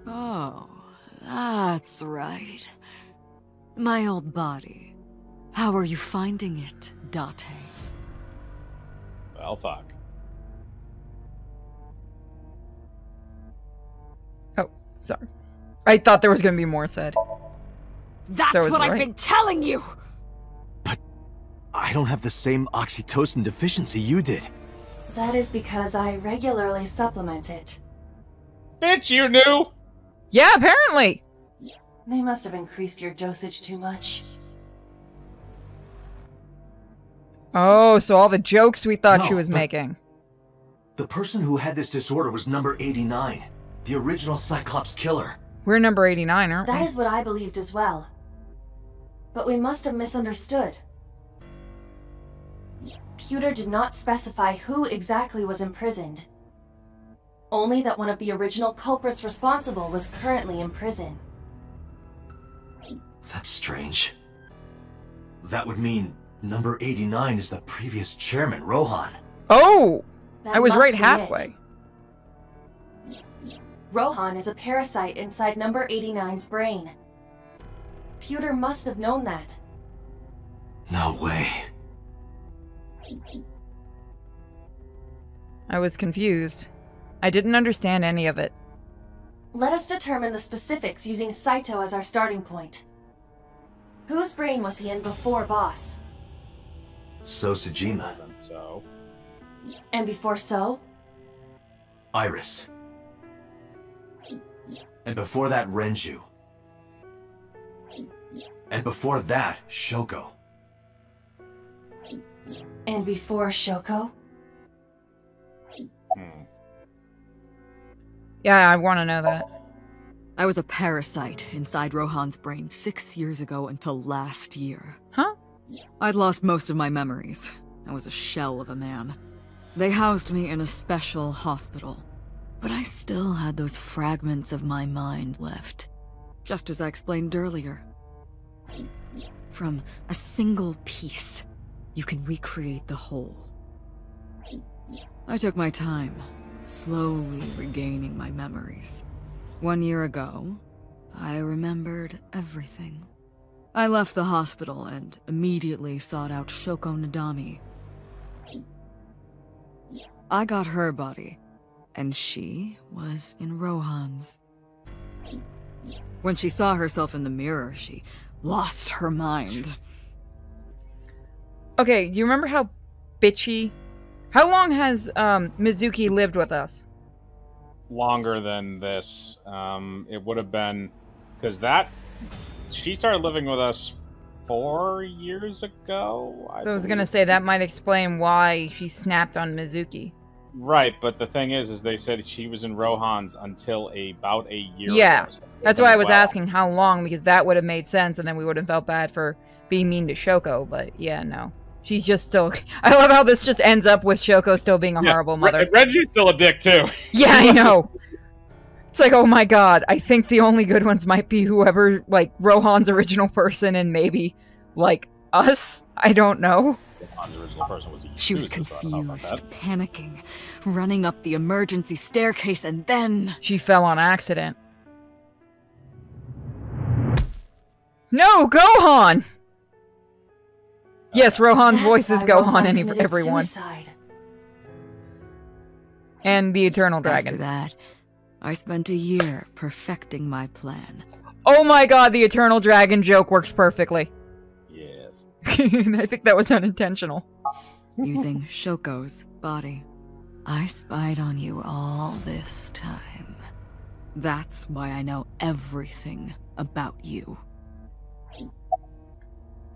Oh, that's right. My old body. How are you finding it, Date? Well, fuck. Oh, sorry. I thought there was going to be more said. That's So is what I've right. been telling you! But I don't have the same oxytocin deficiency you did. That is because I regularly supplement it. Bitch, you knew! Yeah, apparently. They must have increased your dosage too much. Oh, so all the jokes we thought No, she was but- making. The person who had this disorder was number 89, the original Cyclops killer. We're number 89, aren't That we? is what I believed as well. But we must have misunderstood. Pewter did not specify who exactly was imprisoned. Only that one of the original culprits responsible was currently in prison. That's strange. That would mean number 89 is the previous chairman, Rohan. Oh! That I was must right be halfway. it. Rohan is a parasite inside number 89's brain. Pewter must have known that. No way. I was confused. I didn't understand any of it. Let us determine the specifics using Saito as our starting point. Whose brain was he in before Boss? So Sejima. And so... And before So? Iris. And before that, Renju. And before that, Shoko. And before Shoko? Yeah, I want to know that. I was a parasite inside Rohan's brain 6 years ago until last year. Huh? I'd lost most of my memories. I was a shell of a man. They housed me in a special hospital. But I still had those fragments of my mind left. Just as I explained earlier. From a single piece, you can recreate the whole. I took my time, slowly regaining my memories. 1 year ago, I remembered everything. I left the hospital and immediately sought out Shoko Nadami. I got her body, and she was in Rohan's. When she saw herself in the mirror, she lost her mind. Okay, do you remember how bitchy... How long has Mizuki lived with us? Longer than this. It would have been... Because that... She started living with us 4 years ago? So I was gonna say, that might explain why she snapped on Mizuki. Right, but the thing is they said she was in Rohan's until about a year Yeah, ago. So that's why I was well. asking how long, because that would have made sense, and then we would have felt bad for being mean to Shoko, but yeah, no. She's just still... I love how this just ends up with Shoko still being a horrible mother. Reggie's still a dick, too. Yeah, I know. It's like, oh my god, I think the only good ones might be whoever, like, Rohan's original person and maybe, like, us? I don't know. Rohan's original person was She was Yakuza, so I don't know about confused, that. panicking, running up the emergency staircase, and then... She fell on accident. No, Gohan! Yes, Rohan's That's voice is why Gohan Rohan and committed everyone. suicide. And the Eternal After Dragon. that, I spent a year perfecting my plan. Oh my god, the Eternal Dragon joke works perfectly. Yes. I think that was unintentional. Using Shoko's body. I spied on you all this time. That's why I know everything about you.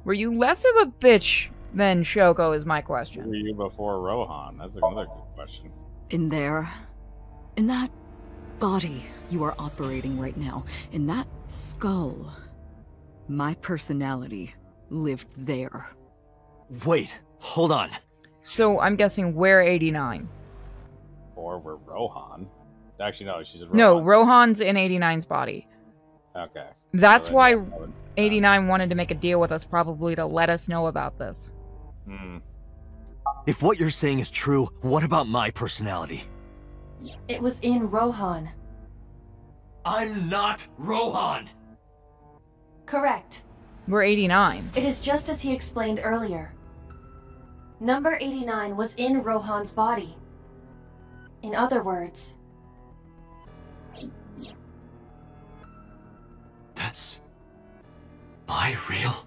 Were you less of a bitch than Shoko is my Who question. were you before Rohan? That's another good question. In that body you are operating right now, in that skull, my personality lived there. Wait, hold on. So I'm guessing we're 89. Or we're Rohan. Actually, no, she's in Rohan. No, Rohan's in 89's body. Okay. That's So why that would- 89 wanted to make a deal with us, probably to let us know about this. Hmm. If what you're saying is true, what about my personality? It was in Rohan. I'm not Rohan! Correct. We're 89. It is just as he explained earlier. Number 89 was in Rohan's body. In other words, That's... Am I real?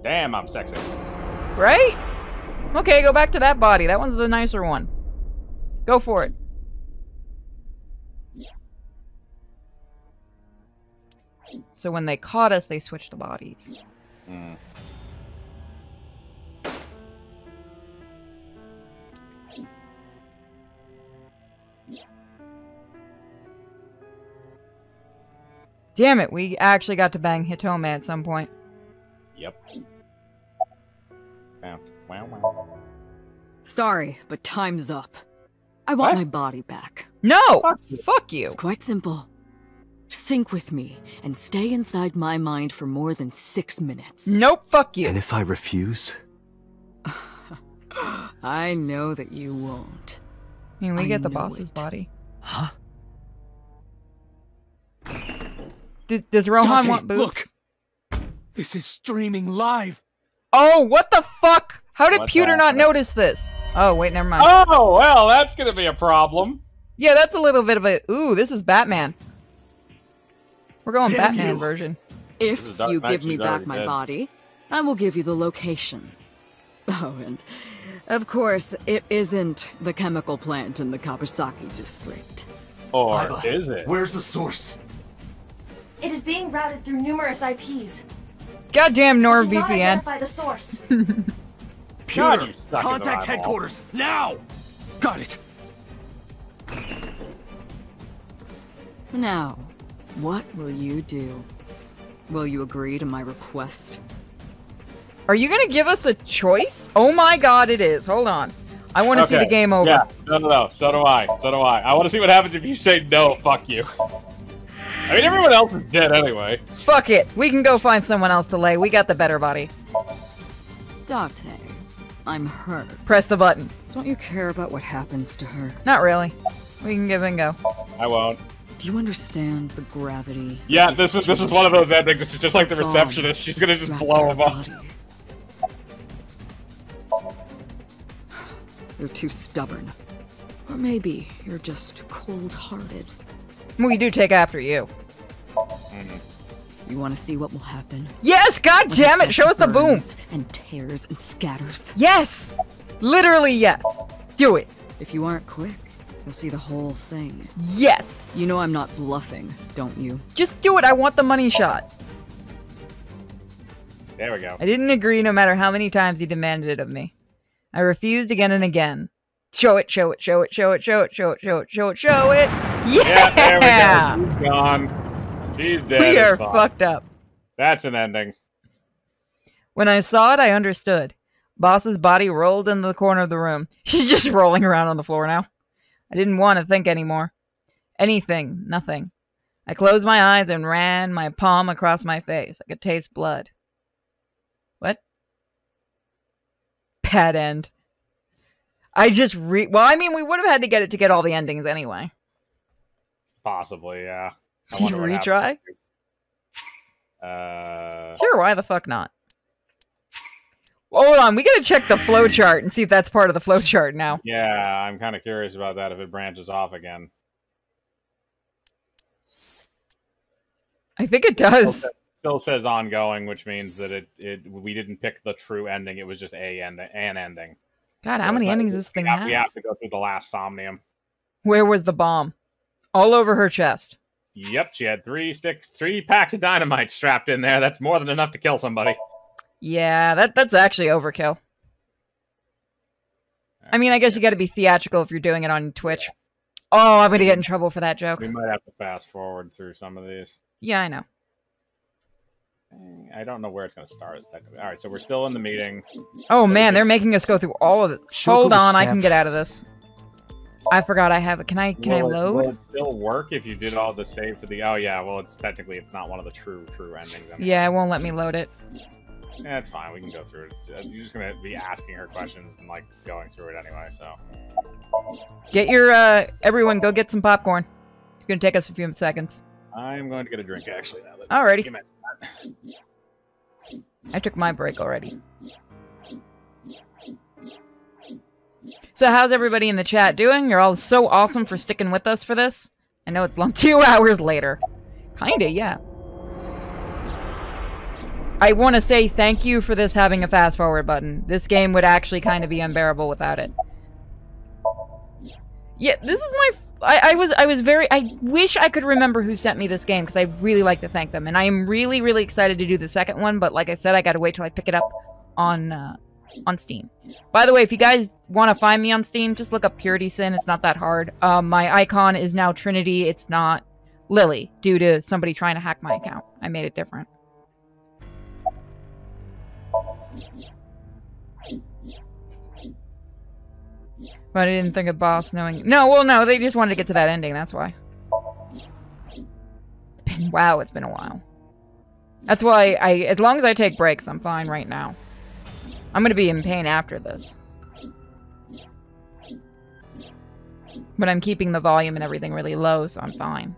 Damn, I'm sexy. Right? Okay, go back to that body. That one's the nicer one. Go for it. So when they caught us, they switched the bodies. Hmm. Damn it, we actually got to bang Hitome at some point. Yep. Wow. Wow. Sorry, but time's up. I want What? my body back. No! Fuck you! It's quite simple. Sync with me and stay inside my mind for more than 6 minutes. Nope, fuck you. And if I refuse? I know that you won't. I mean, we I get the know boss's it. body. Huh? Does Rohan Dante, want boobs? look! This is streaming live! Oh, what the fuck? How did What's Pewter not happening? notice this? Oh, wait, never mind. Oh, well, that's gonna be a problem. Yeah, that's a little bit of a... Ooh, this is Batman. We're going Damn Batman you. version. This is If Dark you Knight, give me she's back already my dead. body, I will give you the location. Oh, and of course, it isn't the chemical plant in the Kawasaki district. Or Aiba, is it? Where's the source? it is being routed through numerous IPs. Goddamn I cannot NordVPN. identify the source. God, Pewter, you suck as a contact eyeball. headquarters, now! Got it! Now, what will you do? Will you agree to my request? Are you gonna give us a choice? Oh my god, it is. Hold on. I want to see the Okay, game over. Yeah, no. So do I. I want to see what happens if you say no, fuck you. I mean, everyone else is dead anyway. Fuck it. We can go find someone else to lay. We got the better body. Date, I'm hurt. Press the button. Don't you care about what happens to her? Not really. We can give it a go. I won't. Do you understand the gravity? Yeah, of this is one of those endings. It's just like the receptionist. She's gonna just Strap blow your him up. body. You're too stubborn. Or maybe you're just cold-hearted. We do take after you. You want to see what will happen? Yes, god When damn it, flesh show us the boom. burns and tears and scatters. Yes! Literally yes. Do it. If you aren't quick, you'll see the whole thing. Yes. You know I'm not bluffing, don't you? Just do it. I want the money shot. There we go. I didn't agree no matter how many times he demanded it of me. I refused again and again. Show it, show it, show it, show it, show it, show it, show it, show it, show it. Yeah, there Yeah! we go. She's gone. She's dead. We as are fuck. fucked up. That's an ending. When I saw it, I understood. Boss's body rolled into the corner of the room. She's just rolling around on the floor now. I didn't want to think anymore. Anything. Nothing. I closed my eyes and ran my palm across my face. I could taste blood. What? Bad end. I just well, I mean, we would have had to get it to get all the endings anyway. Possibly, yeah. I Did you wonder what retry? happened. Sure, why the fuck not? Hold on, we gotta check the flowchart and see if that's part of the flowchart now. Yeah, I'm kind of curious about that if it branches off again. I think it does. Still says ongoing, which means that we didn't pick the true ending. It was just an ending. God, how So many it's endings like, does this thing we have? have to go through the last Somnium. Where was the bomb? All over her chest. Yep, she had 3 packs of dynamite strapped in there. That's more than enough to kill somebody. Yeah, that's actually overkill. I mean, I guess you got to be theatrical if you're doing it on Twitch. Oh, I'm gonna get in trouble for that joke. We might have to fast forward through some of these. Yeah, I know. I don't know where it's going to start. Technically. All right, so we're still in the meeting. Oh man, they're making us go through all of it. Shoko Hold was on, I stabbed. can get out of this. I forgot I have it. Can I load? Will it still work if you did all the save to the? Oh yeah, well it's not one of the true endings. Anyway. Yeah, it won't let me load it. Yeah, it's fine. We can go through it. You're just gonna be asking her questions and like going through it anyway. So Get your everyone, go get some popcorn. It's gonna take us a few seconds. I'm going to get a drink actually now. Alrighty. Give me that. I took my break already. So how's everybody in the chat doing? You're all so awesome for sticking with us for this. I know it's long 2 hours later. Kinda, yeah. I want to say thank you for this having a fast forward button. This game would actually kind of be unbearable without it. Yeah, this is my... I wish I could remember who sent me this game, because I'd really like to thank them. And I am really, really excited to do the second one, but like I said, I gotta wait till I pick it up on Steam. By the way, if you guys want to find me on Steam, just look up puritysin. It's not that hard. My icon is now Trinity. It's not Lily, due to somebody trying to hack my account. I made it different. But I didn't think of boss knowing... No, well, no, they just wanted to get to that ending, that's why. Wow, it's been a while. That's why as long as I take breaks, I'm fine right now. I'm gonna be in pain after this. But I'm keeping the volume and everything really low, so I'm fine.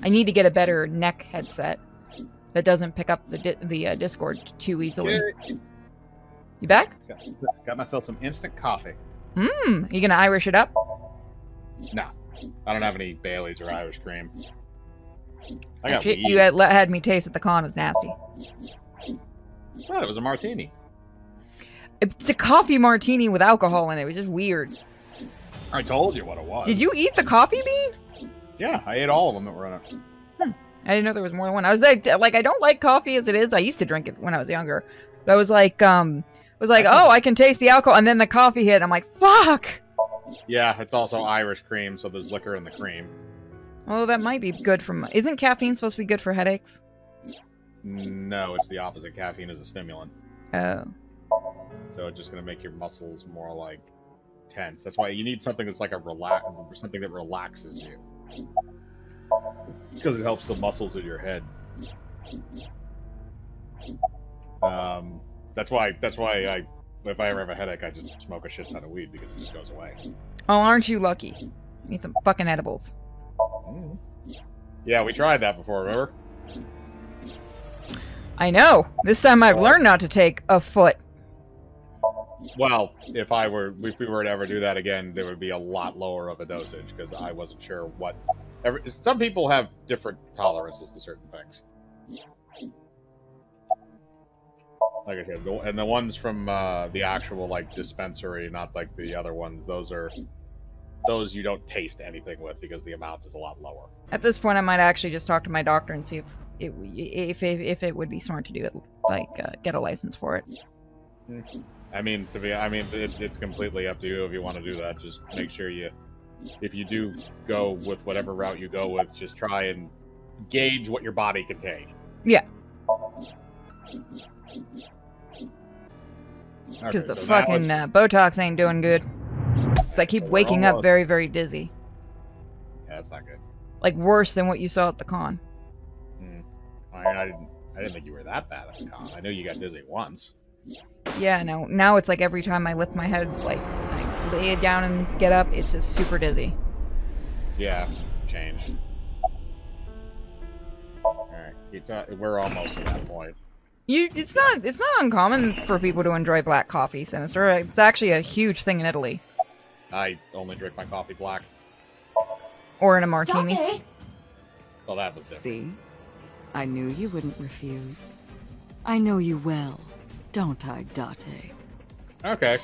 I need to get a better neck headset that doesn't pick up the Discord too easily. You back? Got myself some instant coffee. You gonna Irish it up? No, I don't have any Baileys or Irish cream. I got weed. You had me taste it. The con was nasty. What? It was a martini. It's a coffee martini with alcohol in it. It was just weird. I told you what it was. Did you eat the coffee bean? Yeah, I ate all of them that were in it. I didn't know there was more than one. I was like, I don't like coffee as it is. I used to drink it when I was younger. But I was like, oh, I can taste the alcohol. And then the coffee hit. I'm like, fuck. Yeah, it's also Irish cream, so there's liquor in the cream. Oh, that might be good for... Isn't caffeine supposed to be good for headaches? No, it's the opposite. Caffeine is a stimulant. Oh. So it's just going to make your muscles more, like, tense. That's why you need something that's like something that relaxes you. Because it helps the muscles in your head. That's why if I ever have a headache, I just smoke a shit ton of weed because it just goes away. Oh, aren't you lucky? Need some fucking edibles. Yeah, we tried that before, remember? I know. This time I've learned not to take a foot. Well, if we were to ever do that again, there would be a lot lower of a dosage because I wasn't sure what. Some people have different tolerances to certain things. Like I said, and the ones from the actual like dispensary, not like the other ones. Those you don't taste anything with because the amount is a lot lower. At this point, I might actually just talk to my doctor and see if it would be smart to do it, like get a license for it. I mean, it's completely up to you if you want to do that. Just make sure if you do go with whatever route you go with, just try and gauge what your body can take. Yeah. Okay, Because the so fucking Botox ain't doing good. Because I keep waking up almost... very, very dizzy. Yeah, that's not good. Like worse than what you saw at the con. I didn't think you were that bad at the con. I know you got dizzy once. Yeah, no. Now it's like every time I lift my head, like I lay it down and get up, it's just super dizzy. Yeah, change. Alright, we're almost at that point. It's not uncommon for people to enjoy black coffee, Sinister. It's actually a huge thing in Italy. I only drink my coffee black. Or in a martini. Dante! Well, that was different. See? I knew you wouldn't refuse. I know you well, don't I, Date? Okay.